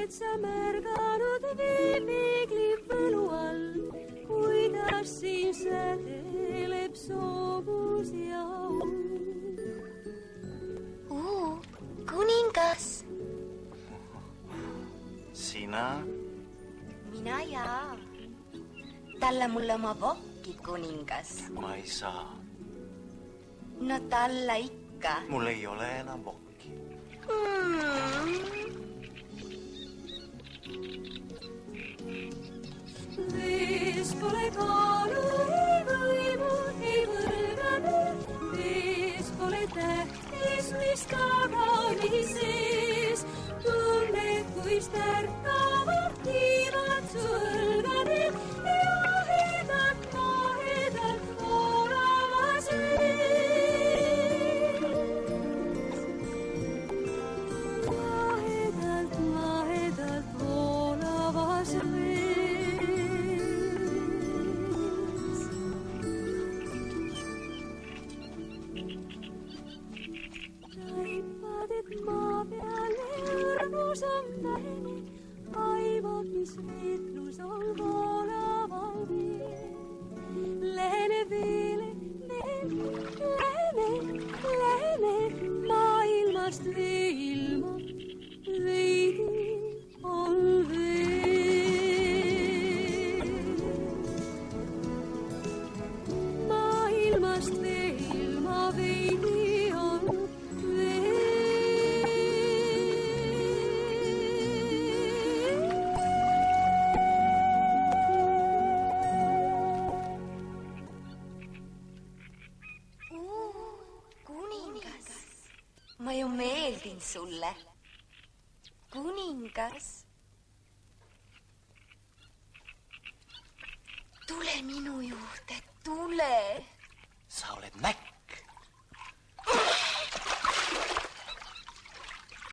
oled sa märganud veepeegli võlu all, kuidas siin sädeleb soomus ja kuningas. Sina? Mina jaa. Talla mulle oma vokki, kuningas. Ma ei saa. No talla ikka. Mul ei ole enam vokki. Vees pole kaalu, ei võimu, ei võrgane. Vees pole tähtis, mis tagami sees. Tunned, kui stärkavad tiivad sulgadel ja ahedad voolavas vees. Ahedalt voolavas vees. Taipad, et maa peale õrmus on vähene, aimad, mis veetlus on voolaval veel. Lääne veele, lääne, maailmast veeilma, veidi on veel. Maailmast veeilma, veidi on veel. Kuningas, ma ju meeldin sulle. Kuningas, tule minu juurde, tule. Sa oled näkk.